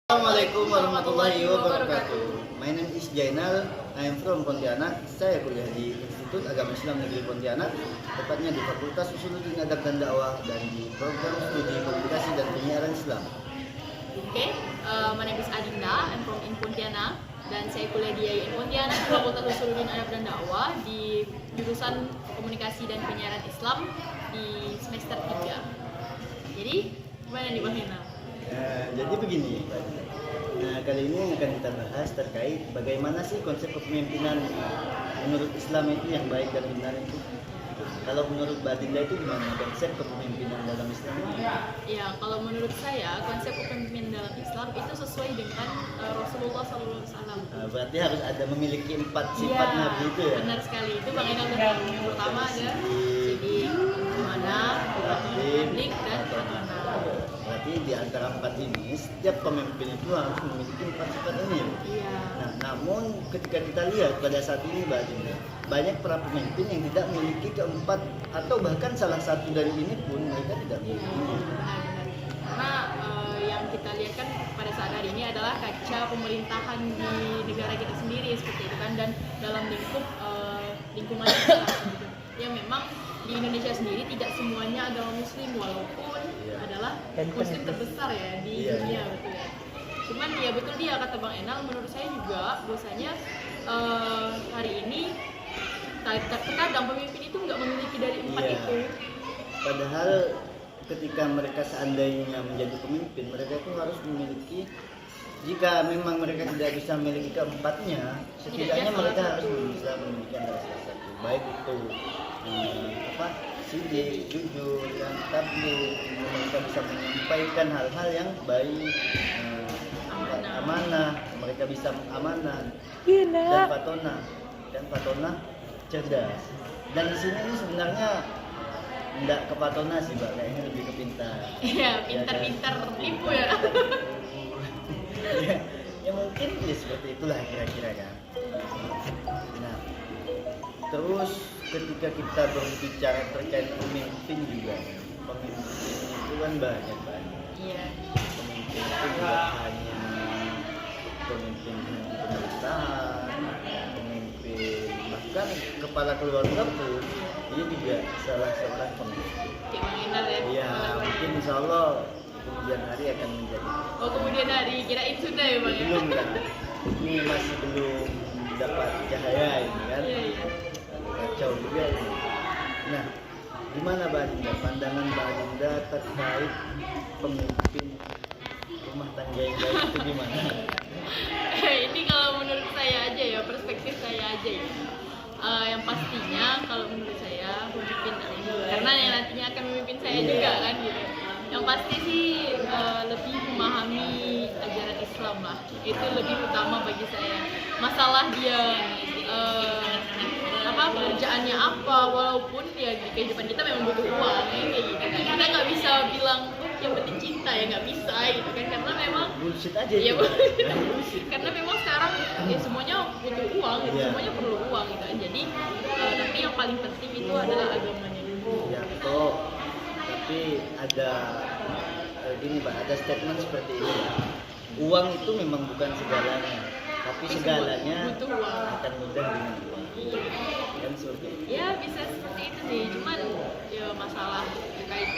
Assalamualaikum warahmatullahi wabarakatuh. My name is Jainal. I am from Pontianak. Saya kuliah di Institut Agama Islam Negeri Pontianak, tepatnya di Fakultas Usuluddin Adab dan Dakwah dan di program studi komunikasi dan penyiaran Islam. Okay, my name is Adinda. I'm from Pontianak dan saya kuliah di IAIN Pontianak, Fakultas Usuluddin Adab dan Dakwah di jurusan komunikasi dan penyiaran Islam di semester 3. Jadi, gimana nih Bang Hena? Jadi begini, Pak. Kali ini yang akan kita bahas terkait bagaimana sih konsep kepemimpinan menurut Islam itu yang baik dan benar itu. Kalau menurut Mbak Dinda itu gimana konsep kepemimpinan dalam Islam? Ya, kalau menurut saya konsep kepemimpinan dalam Islam itu sesuai dengan Rasulullah SAW. Berarti harus ada memiliki 4 sifat Nabi itu ya? Benar sekali, itu Bang Hena benar. Yang pertama ada siddiq, amanah, adil, dan amanah. Berarti di antara 4 ini, setiap pemimpin itu harus memiliki 4 sifat ini. Iya. Nah, namun ketika kita lihat pada saat ini Mbak Dinda, banyak para pemimpin yang tidak memiliki keempat atau bahkan salah satu dari ini pun mereka tidak memiliki. Benar. Karena yang kita lihat kan pada saat hari ini adalah kaca pemerintahan di negara kita sendiri seperti itu kan, dan dalam lingkungan kita gitu. Ya memang di Indonesia sendiri tidak semuanya agama Muslim walaupun adalah Muslim terbesar ya di dunia betul ya. Cuman ya betul dia kata Bang Enal, menurut saya juga bahwasanya hari ini terkadang pemimpin itu nggak memiliki dari 4 itu. Padahal ketika mereka seandainya menjadi pemimpin, mereka itu harus memiliki, jika memang mereka tidak bisa memiliki keempatnya, setidaknya mereka harus bisa memiliki antara salah satu, baik itu siddiq, jujur, dan tabligh. Mereka bisa menyampaikan hal-hal yang baik, amanah, mereka bisa amanah, dan fatona cerdas. Dan di sini sebenarnya tidak ke patona sih Mbak, kayaknya lebih ke pintar. Iya, pintar-pintar tipu ya. Ya mungkin ya seperti itulah kira-kira kan. Nah, terus ketika kita berbicara terkait pemimpin juga, pemimpin itu kan banyak. Iya. Pemimpin itu tidak hanya pemimpin pemerintahan, pemimpin bahkan kepala keluarga pun dia juga salah seorang pemimpin. Kayak Bang Enal ya. Iya, mungkin insya Allah kemudian hari akan menjadi. Oh, kemudian hari kirain sudah ya Bang ya? Belum kan? Ini masih belum dapat cahaya ini kan? Iya. Kacau juga ini. Nah, gimana Mbak Dinda? Pandangan Mbak Dinda terkait pemimpin rumah tangga yang baik itu gimana? Ini kalau menurut saya aja ya, perspektif saya aja ya. Yang pastinya kalau menurut saya pemimpin, karena yang nantinya akan memimpin saya juga kan gitu. Yang pasti sih lebih memahami ajaran Islam lah. Itu lebih utama bagi saya. Masalah dia pekerjaannya apa, walaupun ya di kehidupan kita memang butuh uang ya, kayak gitu kan. Kita nggak bisa bilang yang penting cinta ya, nggak bisa gitu kan, karena memang bullshit aja ya, bullshit. karena memang sekarang ya semuanya butuh uang gitu, semuanya perlu uang gitu kan. Jadi tapi yang paling penting itu adalah agamanya dulu. Ya toh, tapi ada gini Pak, ada statement seperti ini. Uang itu memang bukan segalanya, tapi segalanya akan mudah dengan uang. Kan seperti itu. Ya bisa seperti itu sih, cuman ya masalah terkait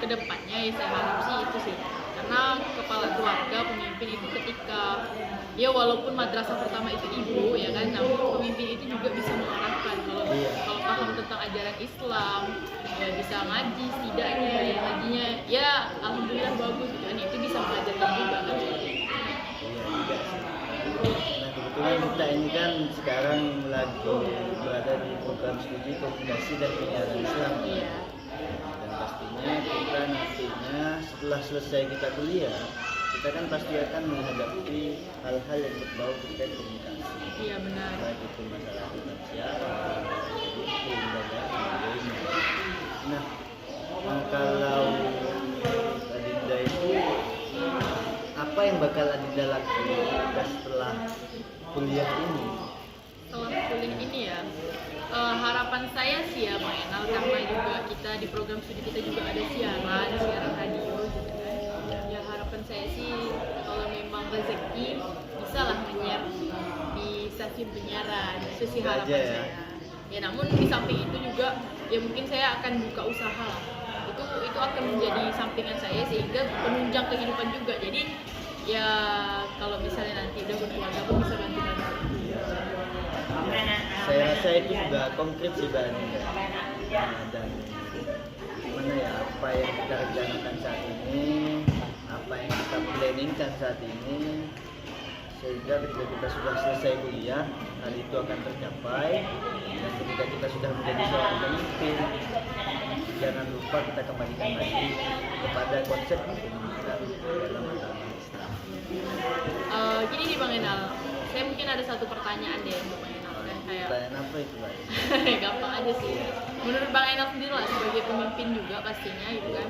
kedepannya ya saya harap sih itu sih, karena kepala keluarga pemimpin itu ketika ya walaupun madrasah pertama itu ibu ya kan, namun pemimpin itu juga bisa mengarahkan kalau paham tentang ajaran Islam ya, bisa ngaji setidaknya ya, ngajinya ya alhamdulillah bagus gitu kan, itu bisa mengajarkan juga kan. Kebetulan kita ini kan sekarang lagi berada di program studi komunikasi dan penyiaran Islam. Dan pastinya kita nantinya setelah selesai kita kuliah, kita kan pasti akan menghadapi hal-hal yang berbau terkait komunikasi. Iya benar. Baik itu masalah tentang siaran, editing, dan sebagainya. Nah, kalau Adinda itu apa yang bakal Adinda lakukan setelah kuliah ini? Setelah kuliah ini ya, harapan saya sih ya Bang Enal, karena juga kita di program studi kita juga ada siaran radio gitu kan. Ya harapan saya sih kalau memang rezeki bisa lah menyiar di stasiun penyiaran. Itu sih Semoga harapan aja ya. saya. Ya namun di samping itu juga ya mungkin saya akan buka usaha lah. Itu akan menjadi sampingan saya sehingga penunjang kehidupan juga. Jadi ya kalau misalnya nanti udah berkeluarga pun bisa bantu-bantu. Saya rasa itu sudah konkret sih Mbak Adinda. Dan gimana ya, apa yang kita rencanakan saat ini, apa yang kita planningkan saat ini, sehingga ketika kita sudah selesai kuliah, hal itu akan tercapai. Dan ketika kita sudah menjadi seorang pemimpin, jangan lupa kita kembalikan lagi kepada konsep kepemimpinan dalam agama Islam. Gini nih Bang Enal, saya mungkin ada satu pertanyaan deh untuk Bang Enal kan kayak Pertanyaan apa itu Mbak? gampang aja sih. Menurut Bang Enal sendiri lah sebagai pemimpin juga pastinya gitu kan,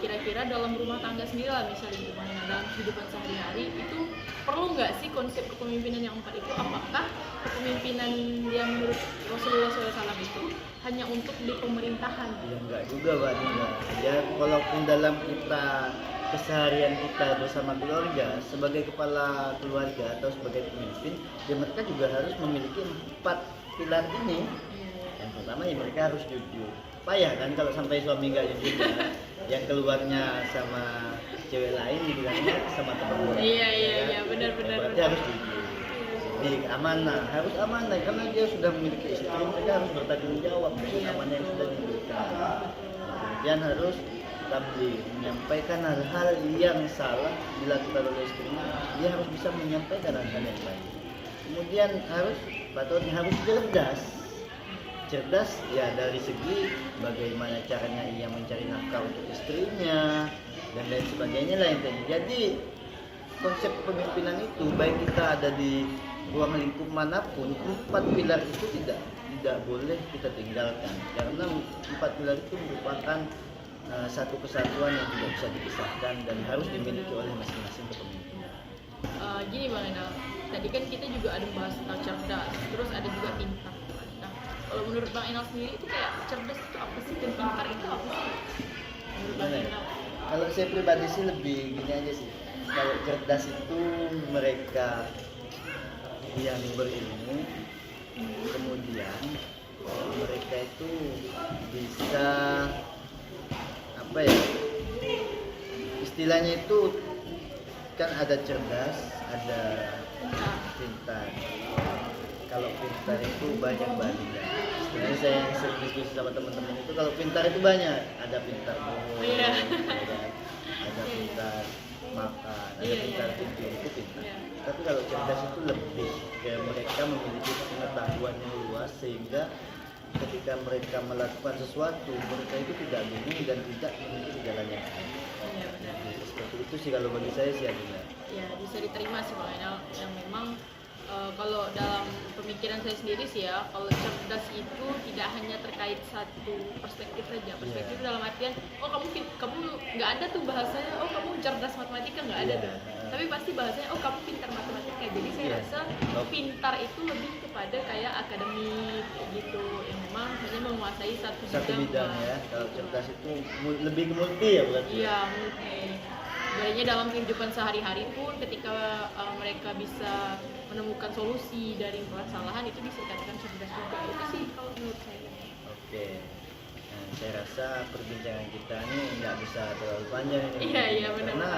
kira-kira dalam rumah tangga sendiri lah misalnya gitu Bang Enal, dalam kehidupan sehari-hari itu perlu nggak sih konsep kepemimpinan yang 4 itu? Apakah kepemimpinan yang menurut Rasulullah SAW itu hanya untuk di pemerintahan? Ya enggak juga Mbak Dinda. Ya walaupun dalam kita keseharian kita bersama keluarga, sebagai kepala keluarga atau sebagai pemimpin, ya mereka juga harus memiliki 4 pilar ini. Yang pertama ya mereka harus jujur. Payah kan kalau sampai suami nggak jujur ya, yang keluarnya sama cewek lain dibilangnya sama teman. Iya benar. Berarti harus jujur. Jadi amanah, harus amanah karena dia sudah memiliki istri, mereka harus bertanggung jawab dengan amanah yang sudah diberikan. Kemudian harus tabligh, menyampaikan hal-hal yang salah dilakukan oleh istrinya, dia harus bisa menyampaikan hal-hal yang baik. Kemudian harus cerdas ya dari segi bagaimana caranya ia mencari nafkah untuk istrinya dan lain sebagainya lah intinya. Jadi konsep kepemimpinan itu baik kita ada di ruang lingkup manapun, 4 pilar itu tidak boleh kita tinggalkan karena 4 pilar itu merupakan satu kesatuan yang tidak bisa dipisahkan dan harus dimiliki oleh masing-masing kepemimpinan. Gini Bang Enal, tadi kan kita juga ada bahas tentang cerdas, terus ada juga pintar. Nah, kalau menurut Bang Enal sendiri itu kayak cerdas itu apa sih dan pintar itu apa sih? Menurut Bang Enal? Kalau saya pribadi sih lebih gini aja sih. Kalau cerdas itu mereka yang berilmu, kemudian mereka itu bisa apa ya? Istilahnya itu kan ada cerdas, ada pintar. Kalau pintar itu banyak banget. Sebenarnya saya yang sering diskusi sama teman-teman itu kalau pintar itu banyak. Ada pintar bohong, ada pintar makan, ada pintar tidur itu pintar. Tapi kalau cerdas itu lebih kayak mereka memiliki pengetahuan yang luas sehingga ketika mereka melakukan sesuatu mereka itu tidak bingung dan tidak memiliki jalannya. Seperti itu sih kalau bagi saya sih Adinda. Ya bisa diterima sih Bang Enal yang memang kalau dalam pemikiran saya sendiri sih ya, kalau cerdas itu tidak hanya terkait satu perspektif saja. Perspektif dalam artian, oh kamu nggak ada tuh bahasanya, oh kamu cerdas matematika nggak ada tuh. Tapi pasti bahasanya, oh kamu pintar matematika. Jadi saya rasa pintar itu lebih kepada kayak akademik gitu, yang memang hanya menguasai satu bidang ya. Kalau cerdas itu lebih ke multi ya berarti. Iya multi. Sebenarnya dalam kehidupan sehari-hari pun ketika mereka bisa menemukan solusi dari permasalahan itu bisa dikatakan cerdas juga. Itu sih kalau menurut saya. Oke. Nah, saya rasa perbincangan kita ini nggak bisa terlalu panjang ini. Iya benar. Karena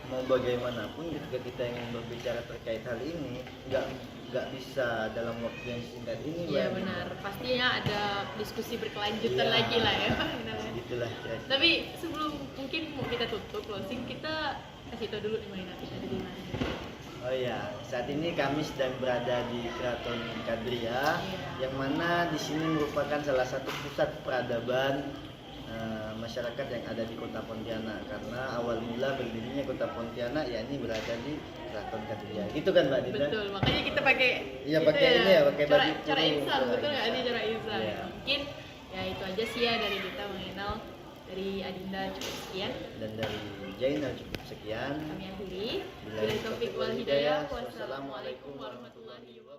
mau bagaimanapun ketika kita ingin berbicara terkait hal ini nggak bisa dalam waktu yang singkat ini. Iya benar. Pastinya ada diskusi berkelanjutan lagi lah ya. Itulah. Tapi sebelum mungkin mau kita tutup closing, kita kasih tahu dulu nih Mbak kita ada di mana. Oh ya, saat ini kami sedang berada di Keraton Kadria, yang mana di sini merupakan salah satu pusat peradaban masyarakat yang ada di Kota Pontianak. Karena awal mula berdirinya Kota Pontianak, yakni berada di Keraton Kadria. Gitu kan Mbak Dinda? Betul, makanya kita pakai. Iya pakai ini ya, pakai baju. Cara insan, betul nggak? Ini cara insan. Ya. Mungkin ya itu aja sih ya dari kita mengenal. Dari Adinda cukup sekian dan dari Jainal cukup sekian. Kami akhiri. Billahi Taufiq wal hidayah. Wassalamualaikum warahmatullahi wabarakatuh.